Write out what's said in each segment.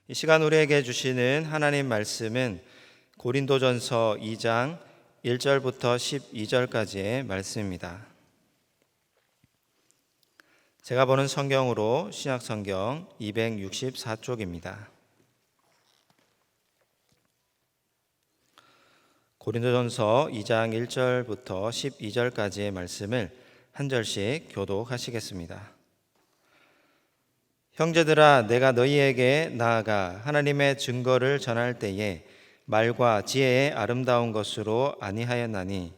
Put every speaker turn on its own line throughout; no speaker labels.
이 시간 우리에게 주시는 하나님 말씀은 고린도전서 2장 1절부터 12절까지의 말씀입니다. 제가 보는 성경으로 신약성경 264쪽입니다. 고린도전서 2장 1절부터 12절까지의 말씀을 한 절씩 교독하시겠습니다. 형제들아, 내가 너희에게 나아가 하나님의 증거를 전할 때에 말과 지혜의 아름다운 것으로 아니하였나니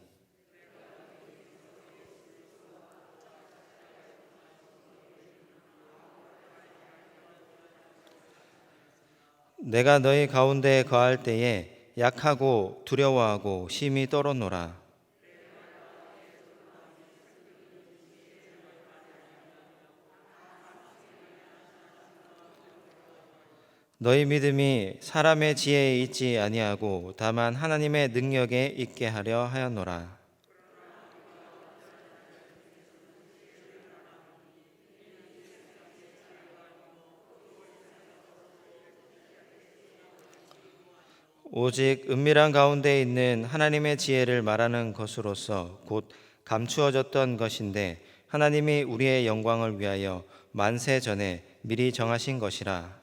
내가 너희 가운데 거할 때에 약하고 두려워하고 심히 떨었노라. 너희 믿음이 사람의 지혜에 있지 아니하고 다만 하나님의 능력에 있게 하려 하였노라. 오직 은밀한 가운데 있는 하나님의 지혜를 말하는 것으로서 곧 감추어졌던 것인데 하나님이 우리의 영광을 위하여 만세 전에 미리 정하신 것이라.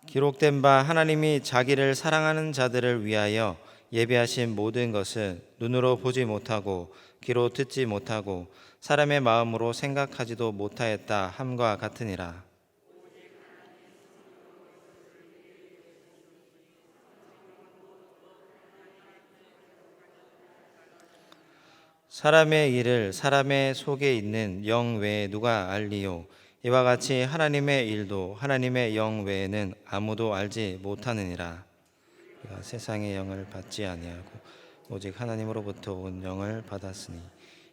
기록된 바 하나님이 자기를 사랑하는 자들을 위하여 예비하신 모든 것은 눈으로 보지 못하고 귀로 듣지 못하고 사람의 마음으로 생각하지도 못하였다 함과 같으니라. 사람의 일을 사람의 속에 있는 영 외에 누가 알리요? 이와 같이 하나님의 일도 하나님의 영 외에는 아무도 알지 못하느니라. 우리가 세상의 영을 받지 아니하고 오직 하나님으로부터 온 영을 받았으니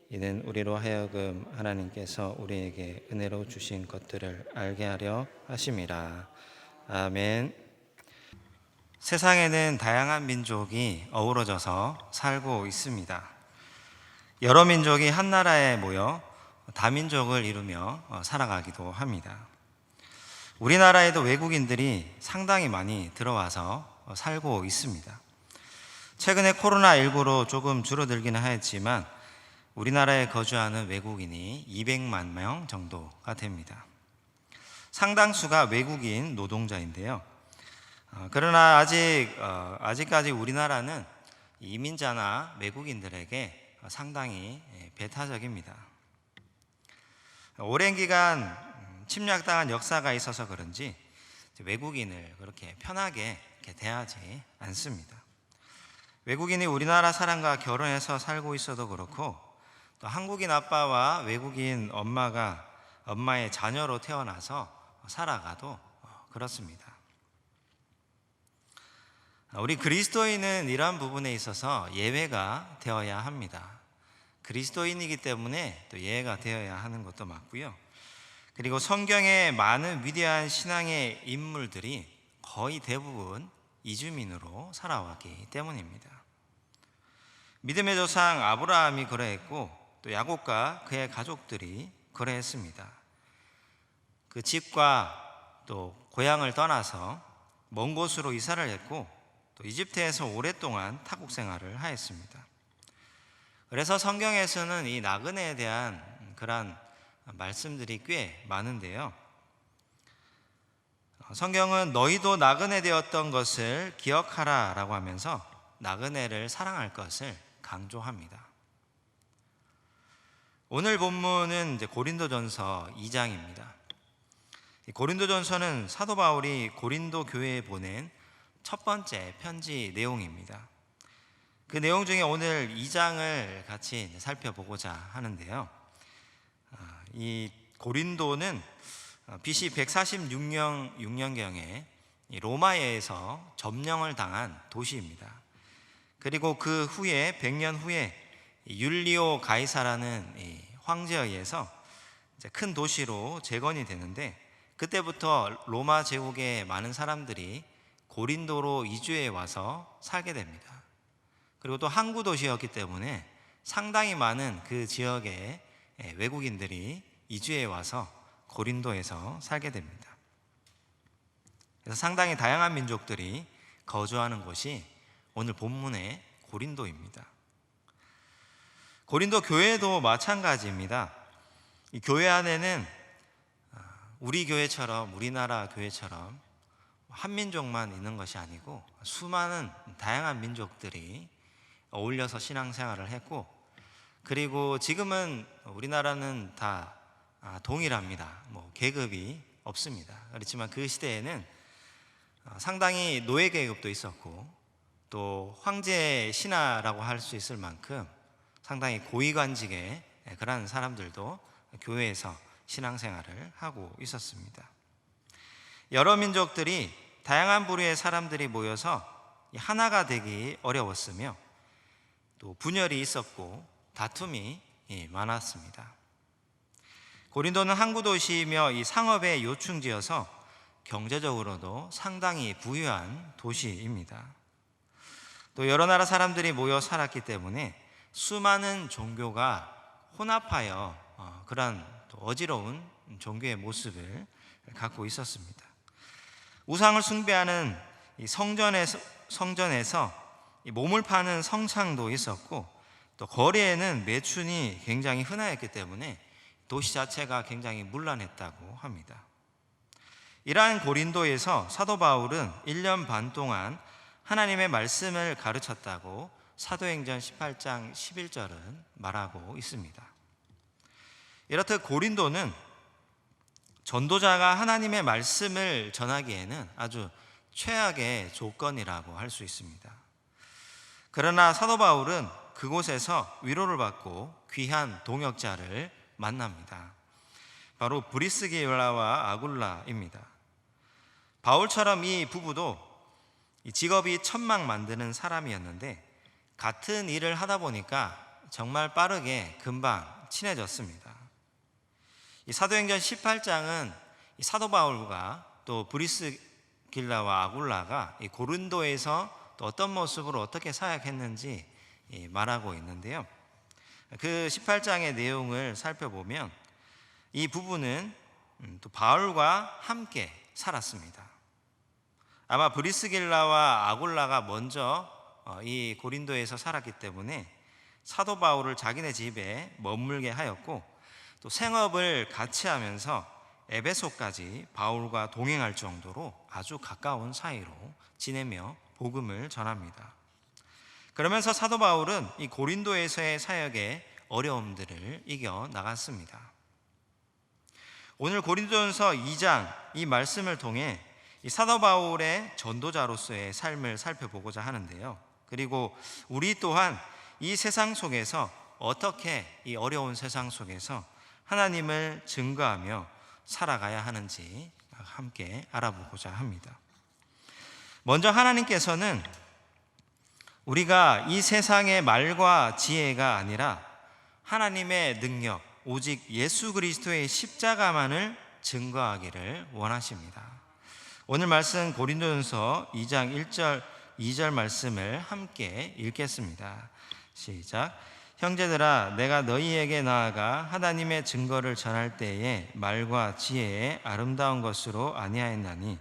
이는 우리로 하여금 하나님께서 우리에게 은혜로 주신 것들을 알게 하려 하심이라. 아멘. 세상에는 다양한 민족이 어우러져서 살고 있습니다. 여러 민족이 한 나라에 모여 다민족을 이루며 살아가기도 합니다. 우리나라에도 외국인들이 상당히 많이 들어와서 살고 있습니다. 최근에 코로나19로 조금 줄어들기는 하였지만 우리나라에 거주하는 외국인이 200만 명 정도가 됩니다. 상당수가 외국인 노동자인데요. 그러나 아직까지 우리나라는 이민자나 외국인들에게 상당히 배타적입니다. 오랜 기간 침략당한 역사가 있어서 그런지 외국인을 그렇게 편하게 대하지 않습니다. 외국인이 우리나라 사람과 결혼해서 살고 있어도 그렇고 또 한국인 아빠와 외국인 엄마의 자녀로 태어나서 살아가도 그렇습니다. 우리 그리스도인은 이러한 부분에 있어서 예외가 되어야 합니다. 그리스도인이기 때문에 또 예외가 되어야 하는 것도 맞고요. 그리고 성경에 많은 위대한 신앙의 인물들이 거의 대부분 이주민으로 살아왔기 때문입니다. 믿음의 조상 아브라함이 그러했고 또 야곱과 그의 가족들이 그러했습니다. 그 집과 또 고향을 떠나서 먼 곳으로 이사를 했고 또 이집트에서 오랫동안 타국 생활을 하였습니다. 그래서 성경에서는 이 나그네에 대한 그러한 말씀들이 꽤 많은데요. 성경은 너희도 나그네 되었던 것을 기억하라 라고 하면서 나그네를 사랑할 것을 강조합니다. 오늘 본문은 이제 고린도전서 2장입니다. 고린도전서는 사도 바울이 고린도 교회에 보낸 첫 번째 편지 내용입니다. 그 내용 중에 오늘 2장을 같이 살펴보고자 하는데요. 이 고린도는 BC 146년경에 로마에서 점령을 당한 도시입니다. 그리고 그 후에 100년 후에 율리오 가이사라는 황제에 의해서 큰 도시로 재건이 되는데 그때부터 로마 제국의 많은 사람들이 고린도로 이주해 와서 살게 됩니다. 그리고 또 항구 도시였기 때문에 상당히 많은 그 지역에 외국인들이 이주해 와서 고린도에서 살게 됩니다. 그래서 상당히 다양한 민족들이 거주하는 곳이 오늘 본문의 고린도입니다. 고린도 교회도 마찬가지입니다. 이 교회 안에는 우리 교회처럼, 우리나라 교회처럼 한 민족만 있는 것이 아니고 수많은 다양한 민족들이 어울려서 신앙생활을 했고, 그리고 지금은 우리나라는 다 동일합니다. 계급이 없습니다. 그렇지만 그 시대에는 상당히 노예 계급도 있었고, 또 황제 신하라고 할 수 있을 만큼 상당히 고위관직의 그런 사람들도 교회에서 신앙생활을 하고 있었습니다. 여러 민족들이, 다양한 부류의 사람들이 모여서 하나가 되기 어려웠으며 또 분열이 있었고 다툼이 많았습니다. 고린도는 항구 도시이며 이 상업의 요충지여서 경제적으로도 상당히 부유한 도시입니다. 또 여러 나라 사람들이 모여 살았기 때문에 수많은 종교가 혼합하여 그런 어지러운 종교의 모습을 갖고 있었습니다. 우상을 숭배하는 이 성전에서 이 몸을 파는 성상도 있었고, 또 거리에는 매춘이 굉장히 흔하였기 때문에 도시 자체가 굉장히 문란했다고 합니다. 이러한 고린도에서 사도 바울은 1년 반 동안 하나님의 말씀을 가르쳤다고 사도행전 18장 11절은 말하고 있습니다. 이렇듯 고린도는 전도자가 하나님의 말씀을 전하기에는 아주 최악의 조건이라고 할 수 있습니다. 그러나 사도 바울은 그곳에서 위로를 받고 귀한 동역자를 만납니다. 바로 브리스길라와 아굴라입니다. 바울처럼 이 부부도 직업이 천막 만드는 사람이었는데 같은 일을 하다 보니까 정말 빠르게 금방 친해졌습니다. 이 사도행전 18장은 사도 바울과 또 브리스길라와 아굴라가 이 고린도에서 또 어떤 모습으로 어떻게 사역했는지 말하고 있는데요. 그 18장의 내용을 살펴보면 이 부부는 또 바울과 함께 살았습니다. 아마 브리스길라와 아굴라가 먼저 이 고린도에서 살았기 때문에 사도 바울을 자기네 집에 머물게 하였고, 또 생업을 같이 하면서 에베소까지 바울과 동행할 정도로 아주 가까운 사이로 지내며 복음을 전합니다. 그러면서 사도 바울은 이 고린도에서의 사역의 어려움들을 이겨 나갔습니다. 오늘 고린도전서 2장 이 말씀을 통해 이 사도 바울의 전도자로서의 삶을 살펴보고자 하는데요. 그리고 우리 또한 이 세상 속에서 어떻게 이 어려운 세상 속에서 하나님을 증거하며 살아가야 하는지 함께 알아보고자 합니다. 먼저 하나님께서는 우리가 이 세상의 말과 지혜가 아니라 하나님의 능력, 오직 예수 그리스도의 십자가만을 증거하기를 원하십니다. 오늘 말씀 고린도전서 2장 1절 2절 말씀을 함께 읽겠습니다. 시작. 형제들아, 내가 너희에게 나아가 하나님의 증거를 전할 때에 말과 지혜의 아름다운 것으로 아니하였나니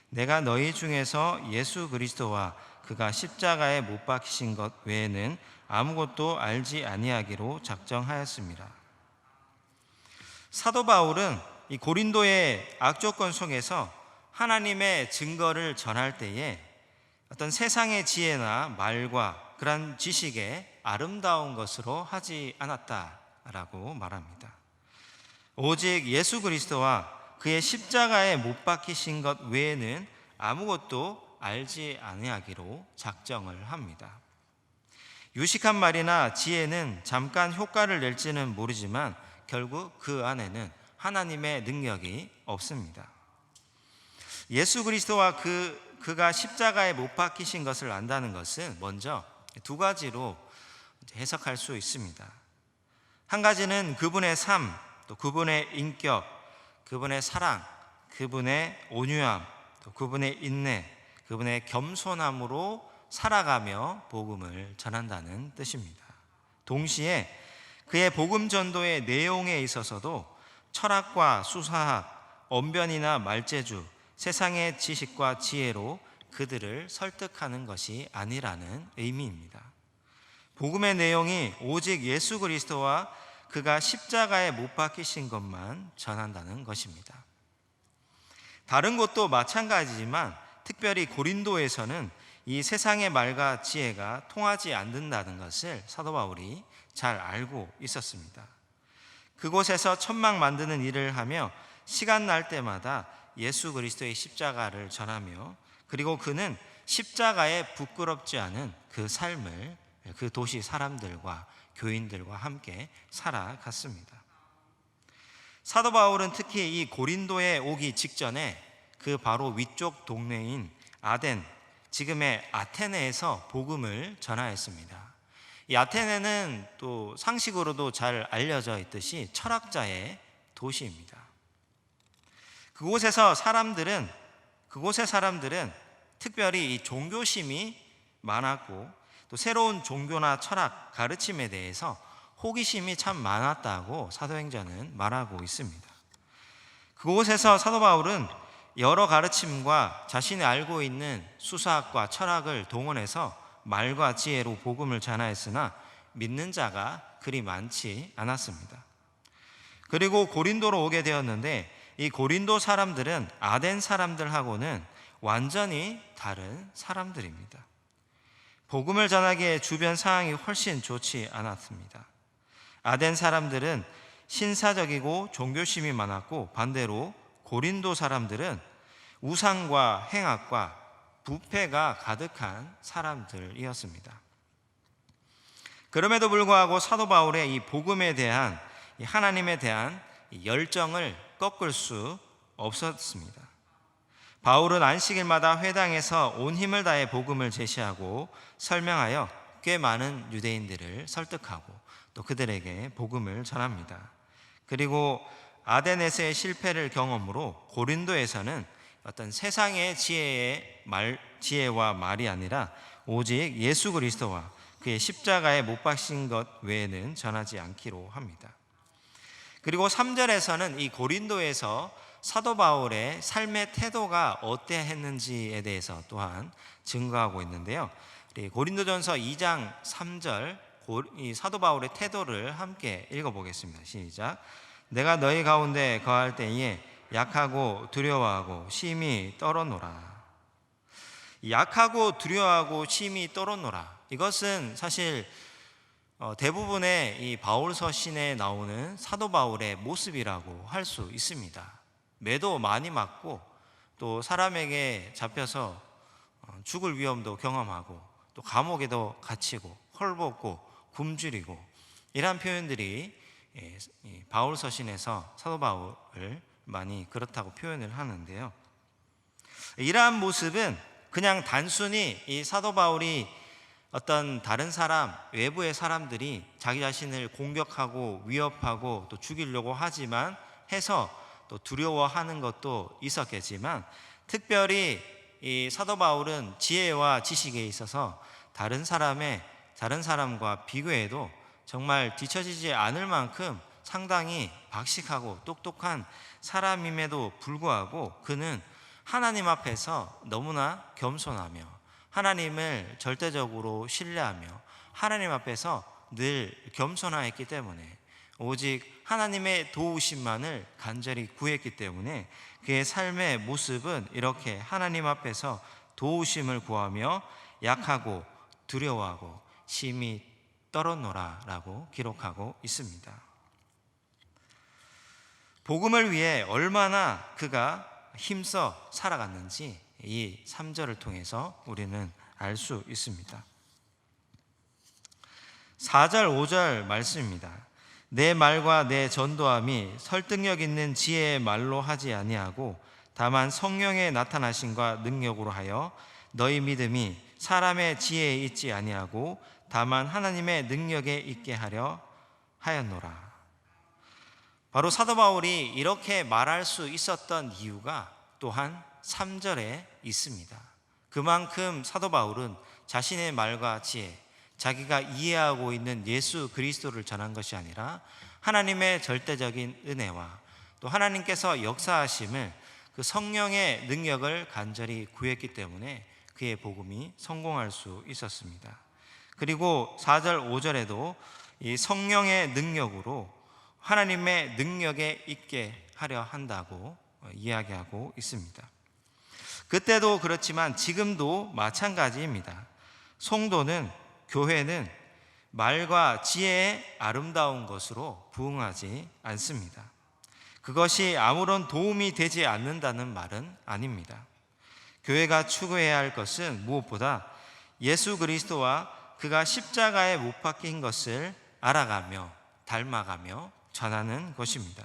내가 너희 중에서 예수 그리스도와 그가 십자가에 못 박히신 것 외에는 아무것도 알지 아니하기로 작정하였습니다. 사도 바울은 이 고린도의 악조건 속에서 하나님의 증거를 전할 때에 어떤 세상의 지혜나 말과 그런 지식의 아름다운 것으로 하지 않았다라고 말합니다. 오직 예수 그리스도와 그의 십자가에 못 박히신 것 외에는 아무것도 알지 아니하기로 작정을 합니다. 유식한 말이나 지혜는 잠깐 효과를 낼지는 모르지만 결국 그 안에는 하나님의 능력이 없습니다. 예수 그리스도와 그가 십자가에 못 박히신 것을 안다는 것은 먼저 두 가지로 해석할 수 있습니다. 한 가지는 그분의 삶, 또 그분의 인격, 그분의 사랑, 그분의 온유함, 또 그분의 인내, 그분의 겸손함으로 살아가며 복음을 전한다는 뜻입니다. 동시에 그의 복음 전도의 내용에 있어서도 철학과 수사학, 언변이나 말재주, 세상의 지식과 지혜로 그들을 설득하는 것이 아니라는 의미입니다. 복음의 내용이 오직 예수 그리스도와 그가 십자가에 못 박히신 것만 전한다는 것입니다. 다른 곳도 마찬가지지만 특별히 고린도에서는 이 세상의 말과 지혜가 통하지 않는다는 것을 사도 바울이 잘 알고 있었습니다. 그곳에서 천막 만드는 일을 하며 시간 날 때마다 예수 그리스도의 십자가를 전하며, 그리고 그는 십자가에 부끄럽지 않은 그 삶을 그 도시 사람들과 교인들과 함께 살아갔습니다. 사도 바울은 특히 이 고린도에 오기 직전에 그 바로 위쪽 동네인 아덴, 지금의 아테네에서 복음을 전하였습니다. 이 아테네는 또 상식으로도 잘 알려져 있듯이 철학자의 도시입니다. 그곳의 사람들은 특별히 이 종교심이 많았고, 또 새로운 종교나 철학, 가르침에 대해서 호기심이 참 많았다고 사도행전은 말하고 있습니다. 그곳에서 사도 바울은 여러 가르침과 자신이 알고 있는 수사학과 철학을 동원해서 말과 지혜로 복음을 전하였으나 믿는 자가 그리 많지 않았습니다. 그리고 고린도로 오게 되었는데, 이 고린도 사람들은 아덴 사람들하고는 완전히 다른 사람들입니다. 복음을 전하기에 주변 상황이 훨씬 좋지 않았습니다. 아덴 사람들은 신사적이고 종교심이 많았고, 반대로 고린도 사람들은 우상과 행악과 부패가 가득한 사람들이었습니다. 그럼에도 불구하고 사도 바울의 이 복음에 대한, 이 하나님에 대한 열정을 꺾을 수 없었습니다. 바울은 안식일마다 회당에서 온 힘을 다해 복음을 제시하고 설명하여 꽤 많은 유대인들을 설득하고 또 그들에게 복음을 전합니다. 그리고 아데네스의 실패를 경험으로 고린도에서는 어떤 세상의 지혜와 말이 아니라 오직 예수 그리스도와 그의 십자가에 못 박힌 것 외에는 전하지 않기로 합니다. 그리고 3절에서는 이 고린도에서 사도 바울의 삶의 태도가 어떠했는지에 대해서 또한 증거하고 있는데요. 고린도전서 2장 3절 이 사도 바울의 태도를 함께 읽어보겠습니다. 시작. 내가 너희 가운데 거할 때에 약하고 두려워하고 심히 떨어노라. 약하고 두려워하고 심히 떨어노라. 이것은 사실 대부분의 이 바울 서신에 나오는 사도 바울의 모습이라고 할 수 있습니다. 매도 많이 맞고 또 사람에게 잡혀서 죽을 위험도 경험하고 또 감옥에도 갇히고 헐벗고 굶주리고, 이러한 표현들이 바울 서신에서 사도 바울을 많이 그렇다고 표현을 하는데요. 이러한 모습은 그냥 단순히 이 사도 바울이 어떤 다른 사람, 외부의 사람들이 자기 자신을 공격하고 위협하고 또 죽이려고 하지만 해서 또 두려워하는 것도 있었겠지만, 특별히 이 사도 바울은 지혜와 지식에 있어서 다른 사람과 비교해도 정말 뒤처지지 않을 만큼 상당히 박식하고 똑똑한 사람임에도 불구하고 그는 하나님 앞에서 너무나 겸손하며 하나님을 절대적으로 신뢰하며 하나님 앞에서 늘 겸손하였기 때문에, 오직 하나님의 도우심만을 간절히 구했기 때문에 그의 삶의 모습은 이렇게 하나님 앞에서 도우심을 구하며 약하고 두려워하고 심히 떨어노라 라고 기록하고 있습니다. 복음을 위해 얼마나 그가 힘써 살아갔는지 이 3절을 통해서 우리는 알 수 있습니다. 4절 5절 말씀입니다. 내 말과 내 전도함이 설득력 있는 지혜의 말로 하지 아니하고 다만 성령의 나타나심과 능력으로 하여 너희 믿음이 사람의 지혜에 있지 아니하고 다만 하나님의 능력에 있게 하려 하였노라. 바로 사도 바울이 이렇게 말할 수 있었던 이유가 또한 3절에 있습니다. 그만큼 사도 바울은 자신의 말과 지혜, 자기가 이해하고 있는 예수 그리스도를 전한 것이 아니라 하나님의 절대적인 은혜와 또 하나님께서 역사하심을, 그 성령의 능력을 간절히 구했기 때문에 그의 복음이 성공할 수 있었습니다. 그리고 4절 5절에도 이 성령의 능력으로 하나님의 능력에 있게 하려 한다고 이야기하고 있습니다. 그때도 그렇지만 지금도 마찬가지입니다. 성도는, 교회는 말과 지혜의 아름다운 것으로 부응하지 않습니다. 그것이 아무런 도움이 되지 않는다는 말은 아닙니다. 교회가 추구해야 할 것은 무엇보다 예수 그리스도와 그가 십자가에 못 박힌 것을 알아가며 닮아가며 전하는 것입니다.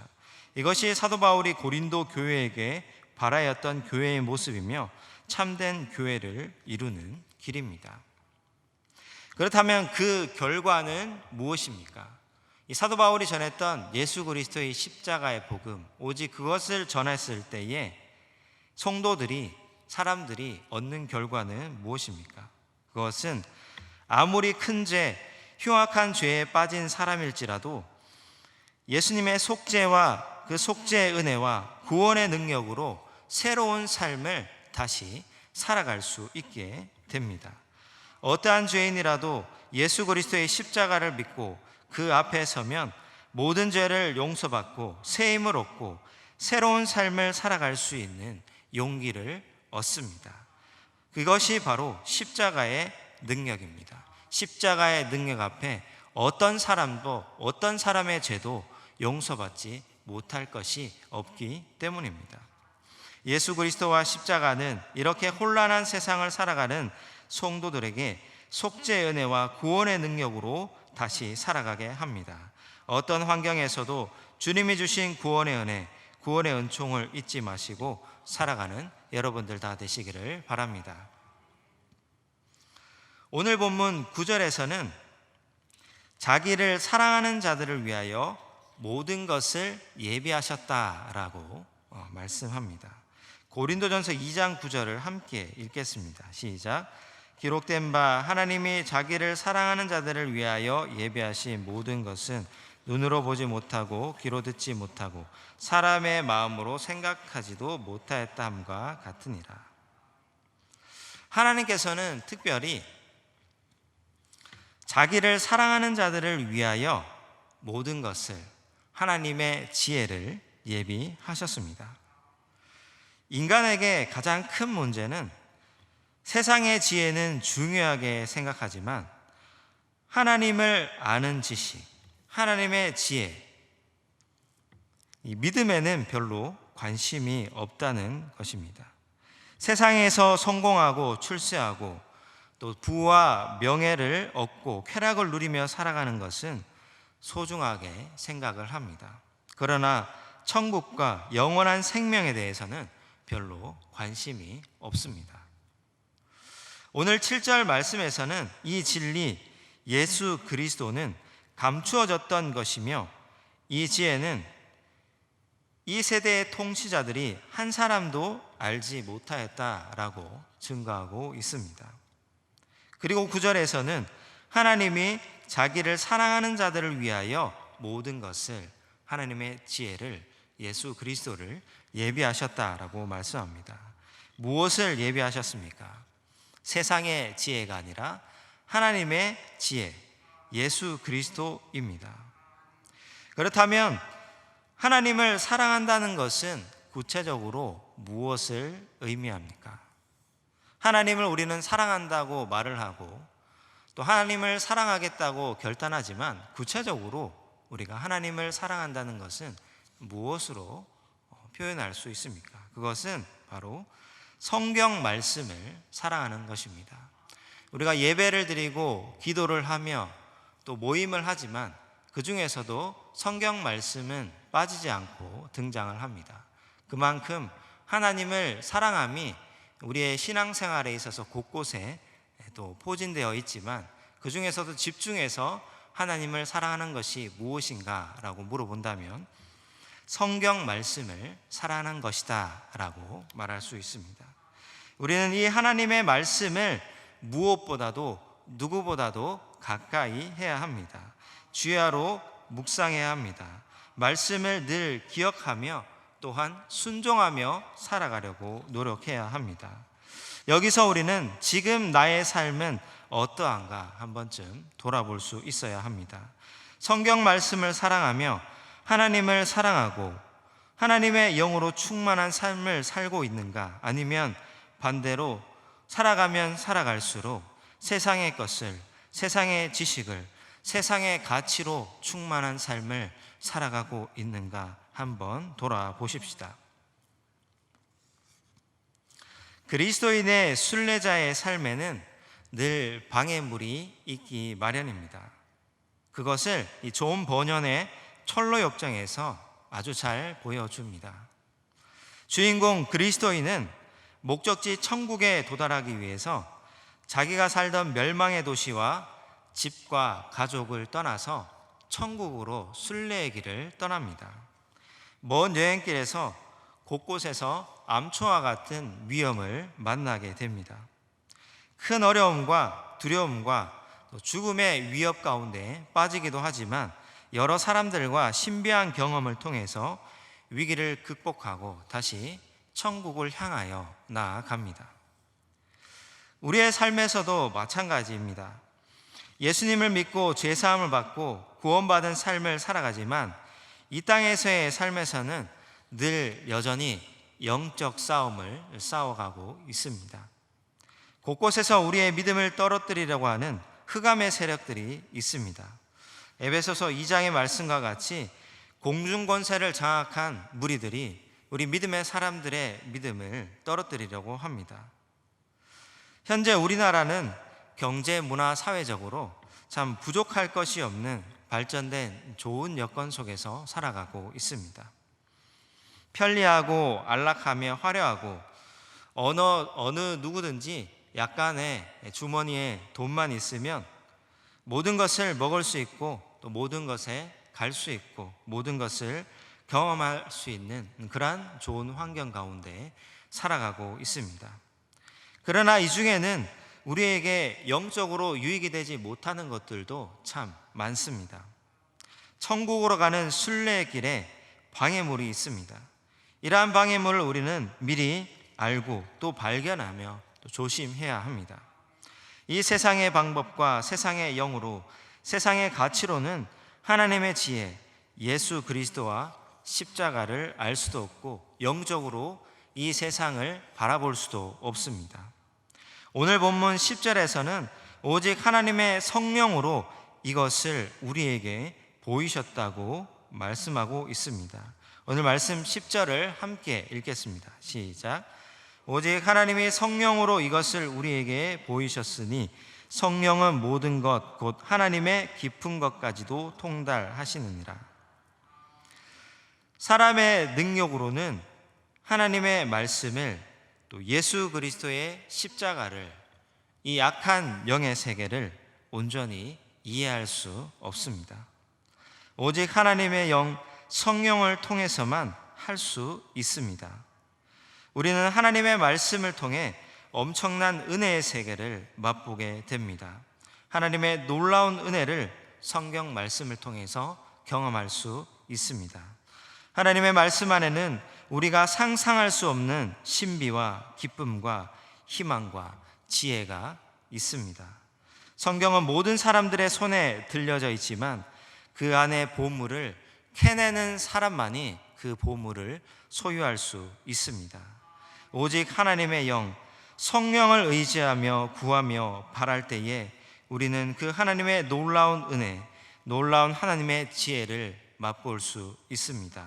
이것이 사도 바울이 고린도 교회에게 바라였던 교회의 모습이며 참된 교회를 이루는 길입니다. 그렇다면 그 결과는 무엇입니까? 이 사도 바울이 전했던 예수 그리스도의 십자가의 복음, 오직 그것을 전했을 때에 성도들이, 사람들이 얻는 결과는 무엇입니까? 그것은 아무리 큰 죄, 흉악한 죄에 빠진 사람일지라도 예수님의 속죄와 그 속죄의 은혜와 구원의 능력으로 새로운 삶을 다시 살아갈 수 있게 됩니다. 어떠한 죄인이라도 예수 그리스도의 십자가를 믿고 그 앞에 서면 모든 죄를 용서받고 새 힘을 얻고 새로운 삶을 살아갈 수 있는 용기를 얻습니다. 그것이 바로 십자가의 능력입니다. 십자가의 능력 앞에 어떤 사람도, 어떤 사람의 죄도 용서받지 못할 것이 없기 때문입니다. 예수 그리스도와 십자가는 이렇게 혼란한 세상을 살아가는 성도들에게 속죄의 은혜와 구원의 능력으로 다시 살아가게 합니다. 어떤 환경에서도 주님이 주신 구원의 은혜, 구원의 은총을 잊지 마시고 살아가는 여러분들 다 되시기를 바랍니다. 오늘 본문 9절에서는 자기를 사랑하는 자들을 위하여 모든 것을 예비하셨다라고 말씀합니다. 고린도전서 2장 9절을 함께 읽겠습니다. 시작. 기록된 바 하나님이 자기를 사랑하는 자들을 위하여 예비하신 모든 것은 눈으로 보지 못하고 귀로 듣지 못하고 사람의 마음으로 생각하지도 못하였다 함과 같으니라. 하나님께서는 특별히 자기를 사랑하는 자들을 위하여 모든 것을, 하나님의 지혜를 예비하셨습니다. 인간에게 가장 큰 문제는 세상의 지혜는 중요하게 생각하지만 하나님을 아는 지식, 하나님의 지혜, 이 믿음에는 별로 관심이 없다는 것입니다. 세상에서 성공하고 출세하고 또 부와 명예를 얻고 쾌락을 누리며 살아가는 것은 소중하게 생각을 합니다. 그러나 천국과 영원한 생명에 대해서는 별로 관심이 없습니다. 오늘 7절 말씀에서는 이 진리, 예수 그리스도는 감추어졌던 것이며 이 지혜는 이 세대의 통치자들이 한 사람도 알지 못하였다라고 증거하고 있습니다. 그리고 9절에서는 하나님이 자기를 사랑하는 자들을 위하여 모든 것을, 하나님의 지혜를, 예수 그리스도를 예비하셨다라고 말씀합니다. 무엇을 예비하셨습니까? 세상의 지혜가 아니라 하나님의 지혜, 예수 그리스도입니다. 그렇다면 하나님을 사랑한다는 것은 구체적으로 무엇을 의미합니까? 하나님을 우리는 사랑한다고 말을 하고 또 하나님을 사랑하겠다고 결단하지만 구체적으로 우리가 하나님을 사랑한다는 것은 무엇으로 표현할 수 있습니까? 그것은 바로 성경 말씀을 사랑하는 것입니다. 우리가 예배를 드리고 기도를 하며 또 모임을 하지만 그 중에서도 성경 말씀은 빠지지 않고 등장을 합니다. 그만큼 하나님을 사랑함이 우리의 신앙생활에 있어서 곳곳에 또 포진되어 있지만 그 중에서도 집중해서 하나님을 사랑하는 것이 무엇인가라고 물어본다면 성경 말씀을 사랑하는 것이다 라고 말할 수 있습니다. 우리는 이 하나님의 말씀을 무엇보다도 누구보다도 가까이 해야 합니다. 주야로 묵상해야 합니다. 말씀을 늘 기억하며 또한 순종하며 살아가려고 노력해야 합니다. 여기서 우리는 지금 나의 삶은 어떠한가 한 번쯤 돌아볼 수 있어야 합니다. 성경 말씀을 사랑하며 하나님을 사랑하고 하나님의 영으로 충만한 삶을 살고 있는가? 아니면 반대로 살아가면 살아갈수록 세상의 것을, 세상의 지식을, 세상의 가치로 충만한 삶을 살아가고 있는가 한번 돌아보십시다. 그리스도인의 순례자의 삶에는 늘 방해물이 있기 마련입니다. 그것을 이 좋은 번연의 철로 역정에서 아주 잘 보여줍니다. 주인공 그리스도인은 목적지 천국에 도달하기 위해서 자기가 살던 멸망의 도시와 집과 가족을 떠나서 천국으로 순례의 길을 떠납니다. 먼 여행길에서 곳곳에서 암초와 같은 위험을 만나게 됩니다. 큰 어려움과 두려움과 죽음의 위협 가운데 빠지기도 하지만 여러 사람들과 신비한 경험을 통해서 위기를 극복하고 다시 천국을 향하여 나아갑니다. 우리의 삶에서도 마찬가지입니다. 예수님을 믿고 죄사함을 받고 구원받은 삶을 살아가지만 이 땅에서의 삶에서는 늘 여전히 영적 싸움을 싸워가고 있습니다. 곳곳에서 우리의 믿음을 떨어뜨리려고 하는 흑암의 세력들이 있습니다. 에베소서 2장의 말씀과 같이 공중권세를 장악한 무리들이 우리 믿음의 사람들의 믿음을 떨어뜨리려고 합니다. 현재 우리나라는 경제, 문화, 사회적으로 참 부족할 것이 없는 발전된 좋은 여건 속에서 살아가고 있습니다. 편리하고 안락하며 화려하고 어느 누구든지 약간의 주머니에 돈만 있으면 모든 것을 먹을 수 있고 또 모든 것에 갈 수 있고 모든 것을 경험할 수 있는 그러한 좋은 환경 가운데 살아가고 있습니다. 그러나 이 중에는 우리에게 영적으로 유익이 되지 못하는 것들도 참 많습니다. 천국으로 가는 순례의 길에 방해물이 있습니다. 이러한 방해물을 우리는 미리 알고 또 발견하며 또 조심해야 합니다. 이 세상의 방법과 세상의 영으로 세상의 가치로는 하나님의 지혜, 예수 그리스도와 십자가를 알 수도 없고 영적으로 이 세상을 바라볼 수도 없습니다. 오늘 본문 10절에서는 오직 하나님의 성령으로 이것을 우리에게 보이셨다고 말씀하고 있습니다. 오늘 말씀 10절을 함께 읽겠습니다. 시작. 오직 하나님이 성령으로 이것을 우리에게 보이셨으니 성령은 모든 것 곧 하나님의 깊은 것까지도 통달하시느니라. 사람의 능력으로는 하나님의 말씀을 또 예수 그리스도의 십자가를 이 악한 영의 세계를 온전히 이해할 수 없습니다. 오직 하나님의 영 성령을 통해서만 할 수 있습니다. 우리는 하나님의 말씀을 통해 엄청난 은혜의 세계를 맛보게 됩니다. 하나님의 놀라운 은혜를 성경 말씀을 통해서 경험할 수 있습니다. 하나님의 말씀 안에는 우리가 상상할 수 없는 신비와 기쁨과 희망과 지혜가 있습니다. 성경은 모든 사람들의 손에 들려져 있지만 그 안의 보물을 캐내는 사람만이 그 보물을 소유할 수 있습니다. 오직 하나님의 영, 성령을 의지하며 구하며 바랄 때에 우리는 그 하나님의 놀라운 은혜, 놀라운 하나님의 지혜를 맛볼 수 있습니다.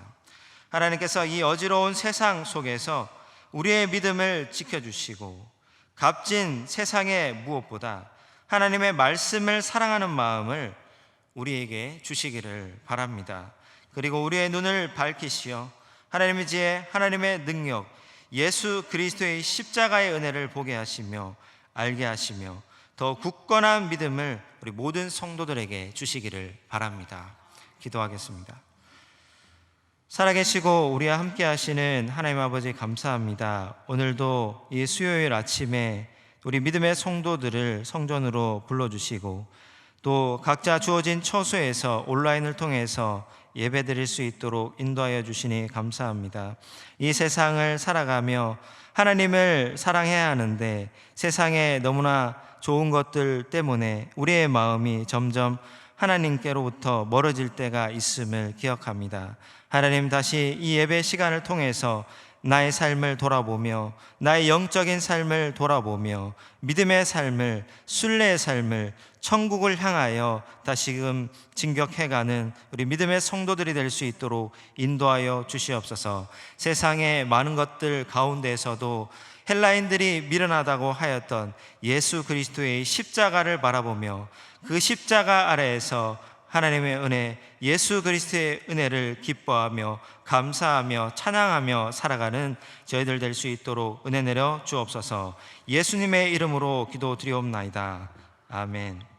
하나님께서 이 어지러운 세상 속에서 우리의 믿음을 지켜주시고 값진 세상의 무엇보다 하나님의 말씀을 사랑하는 마음을 우리에게 주시기를 바랍니다. 그리고 우리의 눈을 밝히시어 하나님의 지혜, 하나님의 능력, 예수 그리스도의 십자가의 은혜를 보게 하시며 알게 하시며 더 굳건한 믿음을 우리 모든 성도들에게 주시기를 바랍니다. 기도하겠습니다. 살아계시고 우리와 함께 하시는 하나님 아버지 감사합니다. 오늘도 이 수요일 아침에 우리 믿음의 성도들을 성전으로 불러주시고 또 각자 주어진 처소에서 온라인을 통해서 예배드릴 수 있도록 인도하여 주시니 감사합니다. 이 세상을 살아가며 하나님을 사랑해야 하는데 세상에 너무나 좋은 것들 때문에 우리의 마음이 점점 하나님께로부터 멀어질 때가 있음을 기억합니다. 하나님, 다시 이 예배 시간을 통해서 나의 삶을 돌아보며 나의 영적인 삶을 돌아보며 믿음의 삶을, 순례의 삶을, 천국을 향하여 다시금 진격해가는 우리 믿음의 성도들이 될 수 있도록 인도하여 주시옵소서. 세상의 많은 것들 가운데에서도 헬라인들이 미련하다고 하였던 예수 그리스도의 십자가를 바라보며 그 십자가 아래에서 하나님의 은혜, 예수 그리스도의 은혜를 기뻐하며 감사하며 찬양하며 살아가는 저희들 될 수 있도록 은혜 내려 주옵소서. 예수님의 이름으로 기도드리옵나이다. 아멘.